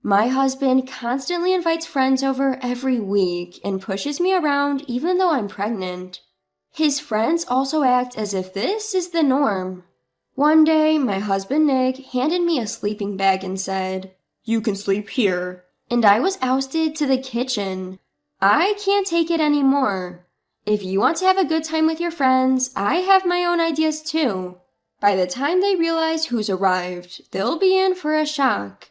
My husband constantly invites friends over every week and pushes me around even though I'm pregnant. His friends also act as if this is the norm. One day, my husband Nick handed me a sleeping bag and said, "You can sleep here." And I was ousted to the kitchen. I can't take it anymore. If you want to have a good time with your friends, I have my own ideas too. By the time they realize who's arrived, they'll be in for a shock.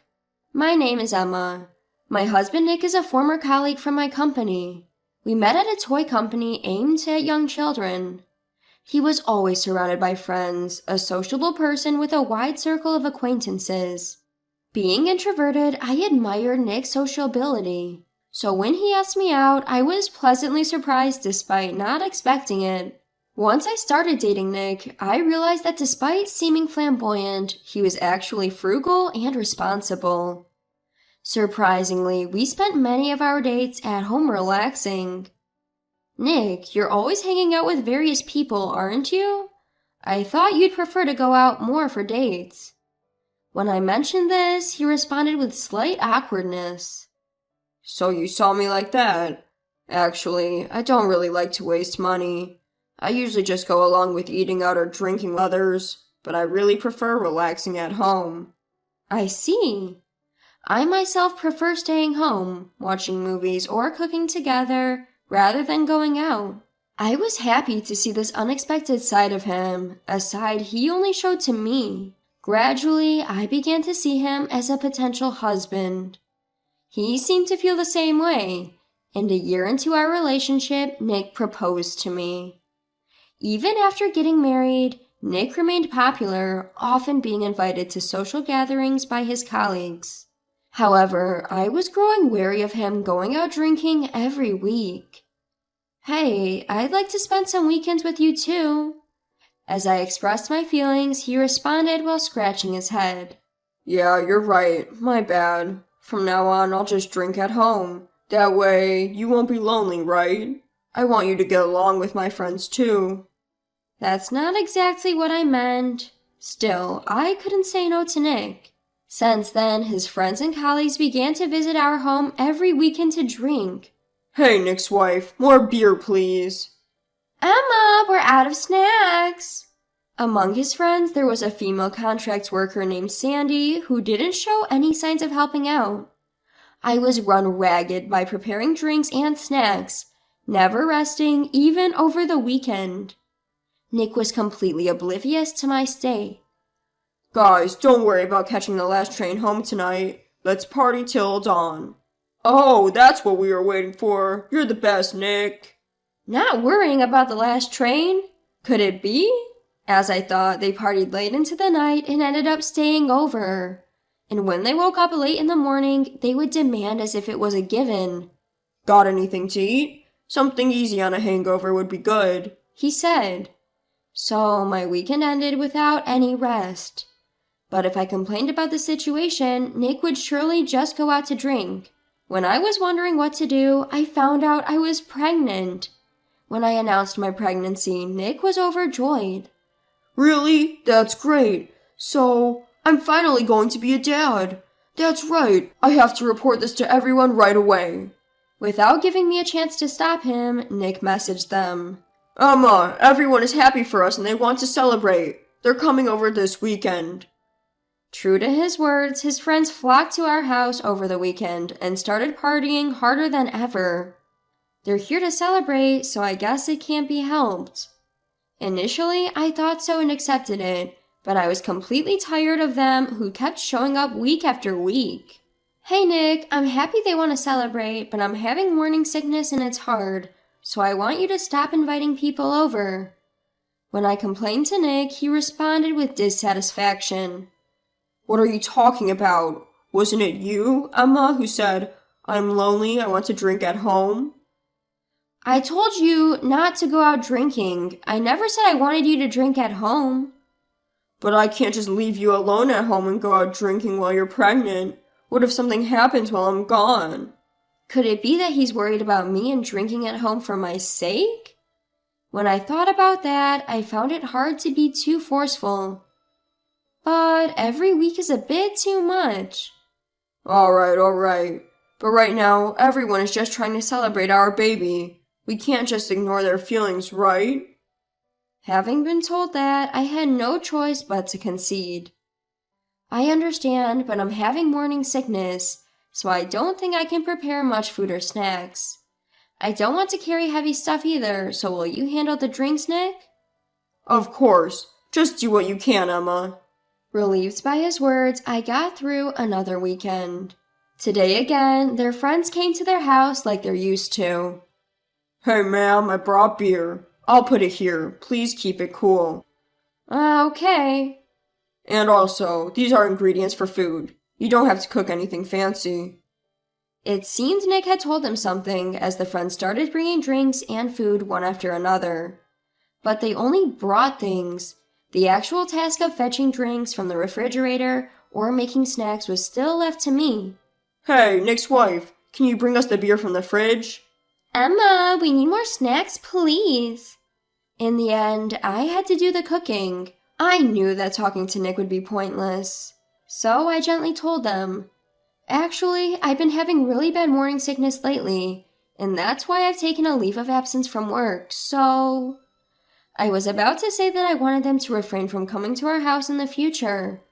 My name is Emma. My husband Nick is a former colleague from my company. We met at a toy company aimed at young children. He was always surrounded by friends, a sociable person with a wide circle of acquaintances. Being introverted, I admired Nick's sociability. So when he asked me out, I was pleasantly surprised despite not expecting it. Once I started dating Nick, I realized that despite seeming flamboyant, he was actually frugal and responsible. Surprisingly, we spent many of our dates at home relaxing. "Nick, you're always hanging out with various people, aren't you? I thought you'd prefer to go out more for dates." When I mentioned this, he responded with slight awkwardness. "So you saw me like that? Actually, I don't really like to waste money. I usually just go along with eating out or drinking with others, but I really prefer relaxing at home." I see. I myself prefer staying home, watching movies or cooking together, rather than going out. I was happy to see this unexpected side of him, a side he only showed to me. Gradually, I began to see him as a potential husband. He seemed to feel the same way, and a year into our relationship, Nick proposed to me. Even after getting married, Nick remained popular, often being invited to social gatherings by his colleagues. However, I was growing wary of him going out drinking every week. "Hey, I'd like to spend some weekends with you too." As I expressed my feelings, he responded while scratching his head. "Yeah, you're right. My bad. From now on, I'll just drink at home. That way, you won't be lonely, right? I want you to get along with my friends too." That's not exactly what I meant. Still, I couldn't say no to Nick. Since then, his friends and colleagues began to visit our home every weekend to drink. "Hey, Nick's wife, more beer, please." "Emma, we're out of snacks." Among his friends, there was a female contract worker named Sandy who didn't show any signs of helping out. I was run ragged by preparing drinks and snacks, never resting even over the weekend. Nick was completely oblivious to my state. "Guys, don't worry about catching the last train home tonight. Let's party till dawn." "Oh, that's what we were waiting for. You're the best, Nick." Not worrying about the last train? Could it be? As I thought, they partied late into the night and ended up staying over. And when they woke up late in the morning, they would demand as if it was a given. "Got anything to eat? Something easy on a hangover would be good," he said. So my weekend ended without any rest. But if I complained about the situation, Nick would surely just go out to drink. When I was wondering what to do, I found out I was pregnant. When I announced my pregnancy, Nick was overjoyed. "Really? That's great. So, I'm finally going to be a dad. That's right. I have to report this to everyone right away." Without giving me a chance to stop him, Nick messaged them. "Emma, everyone is happy for us and they want to celebrate. They're coming over this weekend." True to his words, his friends flocked to our house over the weekend and started partying harder than ever. They're here to celebrate, so I guess it can't be helped. Initially, I thought so and accepted it, but I was completely tired of them who kept showing up week after week. "Hey Nick, I'm happy they want to celebrate, but I'm having morning sickness and it's hard, so I want you to stop inviting people over." When I complained to Nick, he responded with dissatisfaction. "What are you talking about? Wasn't it you, Emma, who said, 'I'm lonely, I want to drink at home'?" "I told you not to go out drinking. I never said I wanted you to drink at home." "But I can't just leave you alone at home and go out drinking while you're pregnant. What if something happens while I'm gone?" Could it be that he's worried about me and drinking at home for my sake? When I thought about that, I found it hard to be too forceful. But every week is a bit too much. Alright. But right now, everyone is just trying to celebrate our baby. We can't just ignore their feelings, right? Having been told that, I had no choice but to concede. I understand, but I'm having morning sickness, so I don't think I can prepare much food or snacks. I don't want to carry heavy stuff either, so will you handle the drinks, Nick? Of course. Just do what you can, Emma. Relieved by his words, I got through another weekend. Today again, their friends came to their house like they're used to. Hey, ma'am, I brought beer. I'll put it here. Please keep it cool. Okay. And also, these are ingredients for food. You don't have to cook anything fancy. It seemed Nick had told them something as the friends started bringing drinks and food one after another. But they only brought things. The actual task of fetching drinks from the refrigerator or making snacks was still left to me. Hey, Nick's wife, can you bring us the beer from the fridge? Emma, we need more snacks, please. In the end, I had to do the cooking. I knew that talking to Nick would be pointless. So I gently told them, actually, I've been having really bad morning sickness lately, and that's why I've taken a leave of absence from work, so... I was about to say that I wanted them to refrain from coming to our house in the future.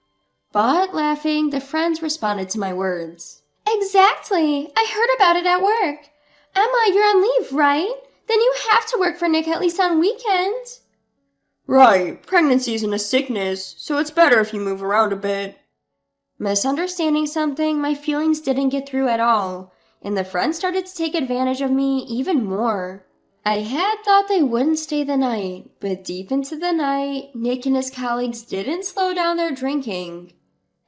But, laughing, the friends responded to my words. Exactly! I heard about it at work. Emma, you're on leave, right? Then you have to work for Nick at least on weekends. Right, pregnancy isn't a sickness, so it's better if you move around a bit. Misunderstanding something, my feelings didn't get through at all, and the friends started to take advantage of me even more. I had thought they wouldn't stay the night, but deep into the night, Nick and his colleagues didn't slow down their drinking.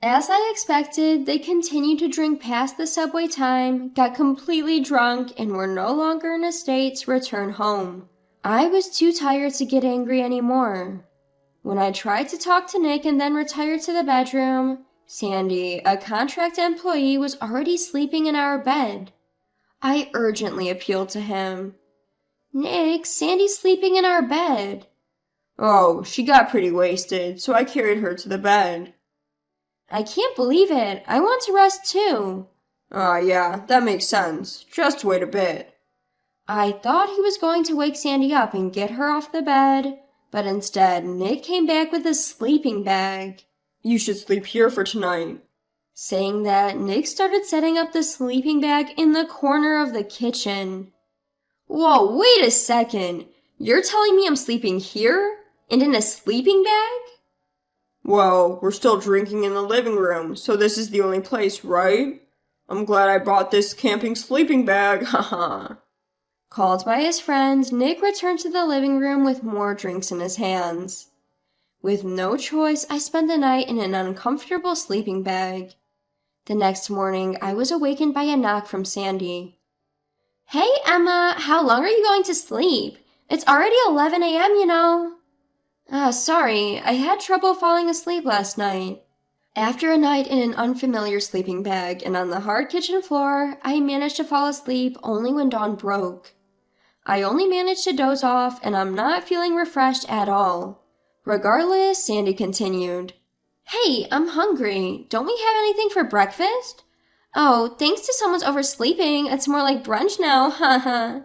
As I expected, they continued to drink past the subway time, got completely drunk, and were no longer in a state to return home. I was too tired to get angry anymore. When I tried to talk to Nick and then retired to the bedroom, Sandy, a contract employee, was already sleeping in our bed. I urgently appealed to him. Nick, Sandy's sleeping in our bed. Oh, she got pretty wasted, so I carried her to the bed. I can't believe it. I want to rest too. Yeah, that makes sense. Just wait a bit. I thought he was going to wake Sandy up and get her off the bed, but instead Nick came back with a sleeping bag. You should sleep here for tonight. Saying that, Nick started setting up the sleeping bag in the corner of the kitchen. Whoa, wait a second. You're telling me I'm sleeping here? And in a sleeping bag? Well, we're still drinking in the living room, so this is the only place, right? I'm glad I bought this camping sleeping bag, haha. Called by his friends, Nick returned to the living room with more drinks in his hands. With no choice, I spent the night in an uncomfortable sleeping bag. The next morning, I was awakened by a knock from Sandy. Hey, Emma, how long are you going to sleep? It's already 11 a.m., you know. Sorry, I had trouble falling asleep last night. After a night in an unfamiliar sleeping bag and on the hard kitchen floor, I managed to fall asleep only when dawn broke. I only managed to doze off, and I'm not feeling refreshed at all. Regardless, Sandy continued. Hey, I'm hungry. Don't we have anything for breakfast? Oh, thanks to someone's oversleeping, it's more like brunch now, haha.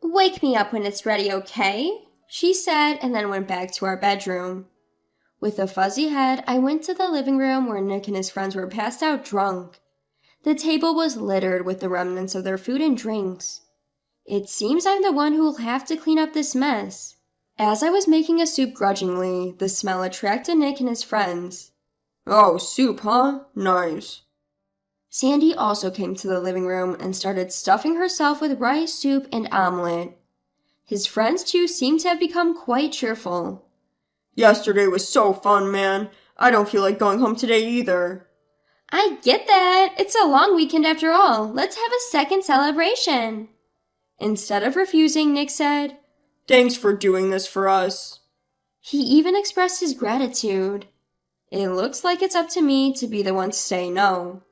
Wake me up when it's ready, okay? She said, and then went back to our bedroom. With a fuzzy head, I went to the living room where Nick and his friends were passed out drunk. The table was littered with the remnants of their food and drinks. It seems I'm the one who will have to clean up this mess. As I was making a soup grudgingly, the smell attracted Nick and his friends. Oh, soup, huh? Nice. Sandy also came to the living room and started stuffing herself with rice, soup, and omelet. His friends, too, seemed to have become quite cheerful. Yesterday was so fun, man. I don't feel like going home today either. I get that. It's a long weekend after all. Let's have a second celebration. Instead of refusing, Nick said, Thanks for doing this for us. He even expressed his gratitude. It looks like it's up to me to be the one to say no.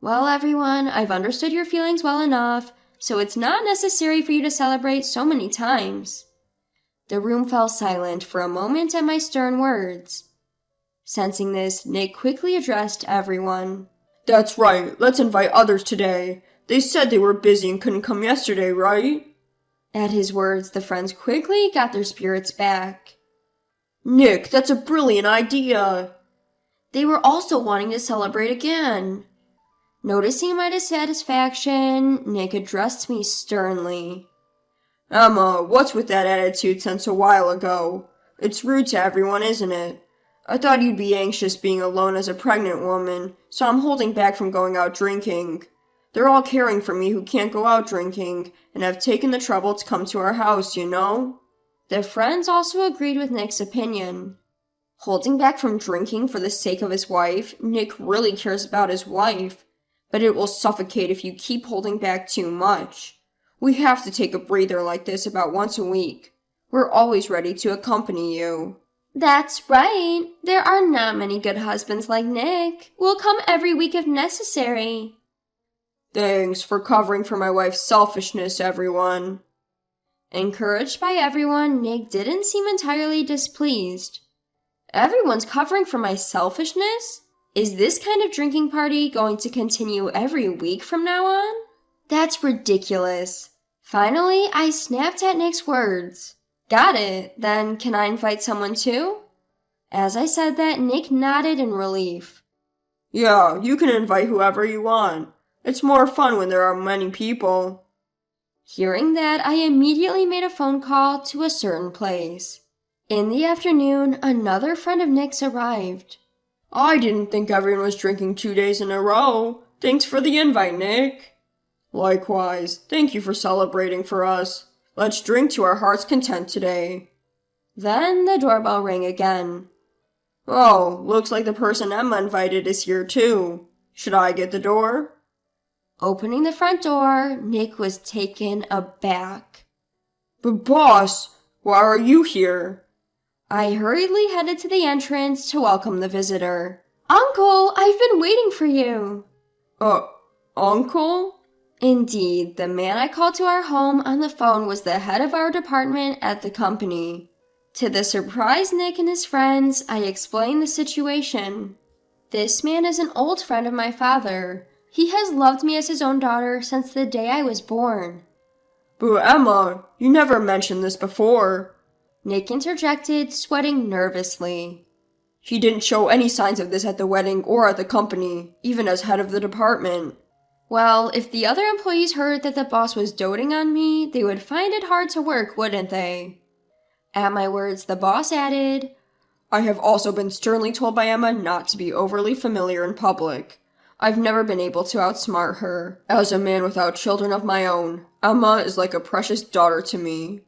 Well, everyone, I've understood your feelings well enough, so it's not necessary for you to celebrate so many times. The room fell silent for a moment at my stern words. Sensing this, Nick quickly addressed everyone. That's right, let's invite others today. They said they were busy and couldn't come yesterday, right? At his words, the friends quickly got their spirits back. Nick, that's a brilliant idea. They were also wanting to celebrate again. Noticing my dissatisfaction, Nick addressed me sternly. Emma, what's with that attitude since a while ago? It's rude to everyone, isn't it? I thought you'd be anxious being alone as a pregnant woman, so I'm holding back from going out drinking. They're all caring for me who can't go out drinking, and have taken the trouble to come to our house, you know? The friends also agreed with Nick's opinion. Holding back from drinking for the sake of his wife, Nick really cares about his wife, but it will suffocate if you keep holding back too much. We have to take a breather like this about once a week. We're always ready to accompany you. That's right. There are not many good husbands like Nick. We'll come every week if necessary. Thanks for covering for my wife's selfishness, everyone. Encouraged by everyone, Nick didn't seem entirely displeased. Everyone's covering for my selfishness? Is this kind of drinking party going to continue every week from now on? That's ridiculous. Finally, I snapped at Nick's words. Got it. Then can I invite someone too? As I said that, Nick nodded in relief. Yeah, you can invite whoever you want. It's more fun when there are many people. Hearing that, I immediately made a phone call to a certain place. In the afternoon, another friend of Nick's arrived. I didn't think everyone was drinking 2 days in a row. Thanks for the invite, Nick. Likewise, thank you for celebrating for us. Let's drink to our heart's content today. Then the doorbell rang again. Oh, looks like the person Emma invited is here too. Should I get the door? Opening the front door, Nick was taken aback. But boss, why are you here? I hurriedly headed to the entrance to welcome the visitor. Uncle, I've been waiting for you. Uncle? Indeed, the man I called to our home on the phone was the head of our department at the company. To the surprised Nick and his friends, I explained the situation. This man is an old friend of my father. He has loved me as his own daughter since the day I was born. But Emma, you never mentioned this before. Nick interjected, sweating nervously. He didn't show any signs of this at the wedding or at the company, even as head of the department. Well, if the other employees heard that the boss was doting on me, they would find it hard to work, wouldn't they? At my words, the boss added, I have also been sternly told by Emma not to be overly familiar in public. I've never been able to outsmart her. As a man without children of my own, Emma is like a precious daughter to me.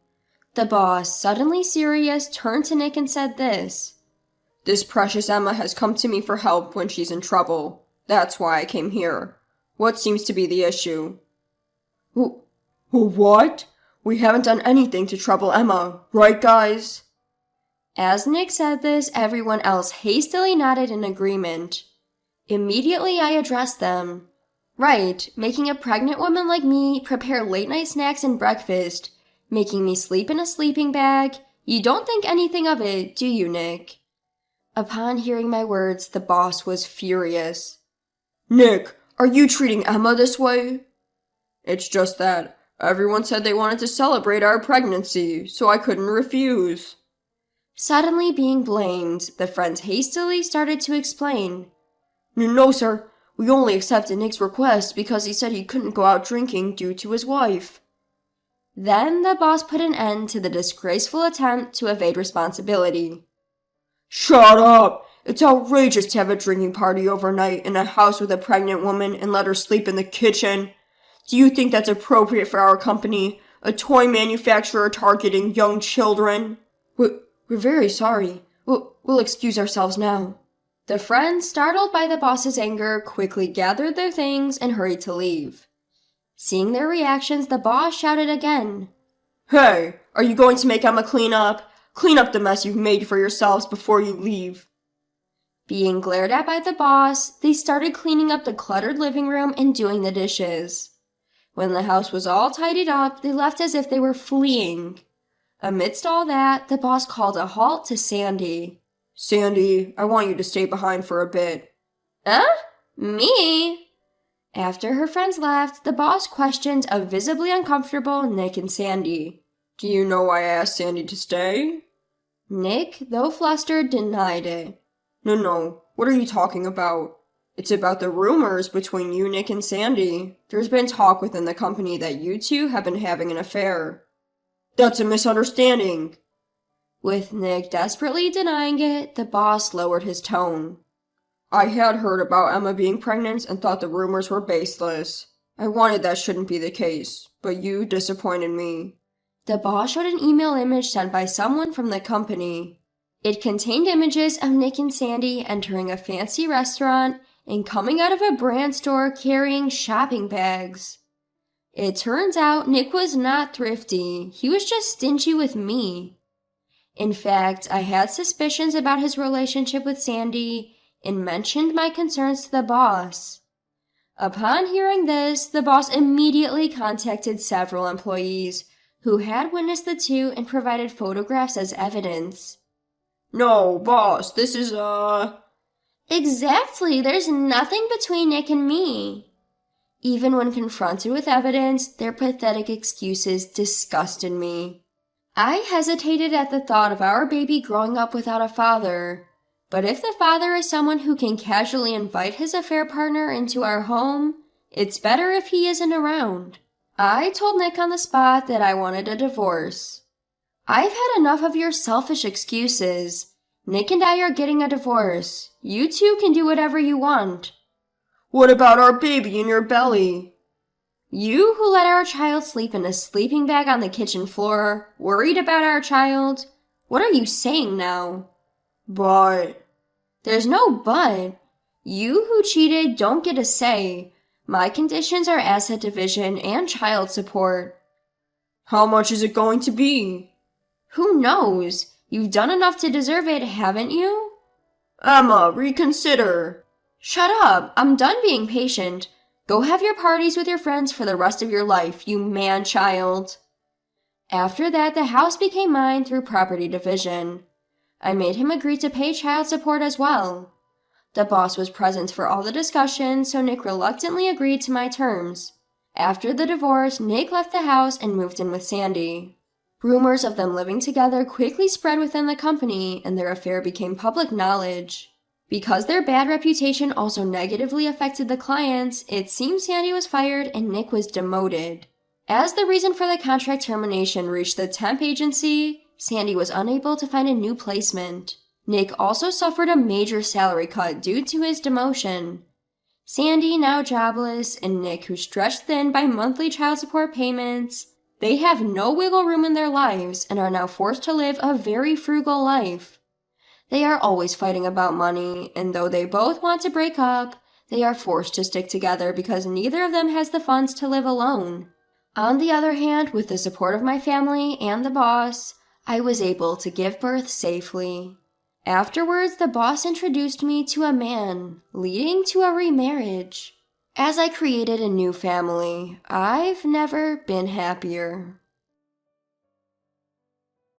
The boss, suddenly serious, turned to Nick and said this. This precious Emma has come to me for help when she's in trouble. That's why I came here. What seems to be the issue? What? We haven't done anything to trouble Emma, right guys? As Nick said this, everyone else hastily nodded in agreement. Immediately I addressed them. Right, making a pregnant woman like me prepare late-night snacks and breakfast, making me sleep in a sleeping bag. You don't think anything of it, do you, Nick? Upon hearing my words, the boss was furious. Nick, are you treating Emma this way? It's just that everyone said they wanted to celebrate our pregnancy, so I couldn't refuse. Suddenly being blamed, the friends hastily started to explain. No, sir. We only accepted Nick's request because he said he couldn't go out drinking due to his wife. Then the boss put an end to the disgraceful attempt to evade responsibility. Shut up! It's outrageous to have a drinking party overnight in a house with a pregnant woman and let her sleep in the kitchen. Do you think that's appropriate for our company, a toy manufacturer targeting young children? We're very sorry. We'll excuse ourselves now. The friends, startled by the boss's anger, quickly gathered their things and hurried to leave. Seeing their reactions, the boss shouted again. Hey, are you going to make Emma clean up? Clean up the mess you've made for yourselves before you leave. Being glared at by the boss, they started cleaning up the cluttered living room and doing the dishes. When the house was all tidied up, they left as if they were fleeing. Amidst all that, the boss called a halt to Sandy. Sandy, I want you to stay behind for a bit. Huh? Me? After her friends left, the boss questioned a visibly uncomfortable Nick and Sandy. Do you know why I asked Sandy to stay? Nick, though flustered, denied it. No. What are you talking about? It's about the rumors between you, Nick, and Sandy. There's been talk within the company that you two have been having an affair. That's a misunderstanding. With Nick desperately denying it, the boss lowered his tone. I had heard about Emma being pregnant and thought the rumors were baseless. I wanted that shouldn't be the case, but you disappointed me. The boss showed an email image sent by someone from the company. It contained images of Nick and Sandy entering a fancy restaurant and coming out of a brand store carrying shopping bags. It turns out Nick was not thrifty, he was just stingy with me. In fact, I had suspicions about his relationship with Sandy and mentioned my concerns to the boss. Upon hearing this, the boss immediately contacted several employees who had witnessed the two and provided photographs as evidence. No, boss, this is, Exactly, there's nothing between Nick and me. Even when confronted with evidence, their pathetic excuses disgusted me. I hesitated at the thought of our baby growing up without a father. But if the father is someone who can casually invite his affair partner into our home, it's better if he isn't around. I told Nick on the spot that I wanted a divorce. I've had enough of your selfish excuses. Nick and I are getting a divorce. You two can do whatever you want. What about our baby in your belly? You who let our child sleep in a sleeping bag on the kitchen floor, worried about our child? What are you saying now? But... There's no but. You who cheated don't get a say. My conditions are asset division and child support. How much is it going to be? Who knows? You've done enough to deserve it, haven't you? Emma, reconsider. Shut up. I'm done being patient. Go have your parties with your friends for the rest of your life, you man-child. After that, the house became mine through property division. I made him agree to pay child support as well. The boss was present for all the discussion, so Nick reluctantly agreed to my terms. After the divorce, Nick left the house and moved in with Sandy. Rumors of them living together quickly spread within the company, and their affair became public knowledge. Because their bad reputation also negatively affected the clients, it seems Sandy was fired and Nick was demoted. As the reason for the contract termination reached the temp agency, Sandy was unable to find a new placement. Nick also suffered a major salary cut due to his demotion. Sandy, now jobless, and Nick, who stretched thin by monthly child support payments, they have no wiggle room in their lives and are now forced to live a very frugal life. They are always fighting about money, and though they both want to break up, they are forced to stick together because neither of them has the funds to live alone. On the other hand, with the support of my family and the boss, I was able to give birth safely. Afterwards, the boss introduced me to a man, leading to a remarriage. As I created a new family, I've never been happier.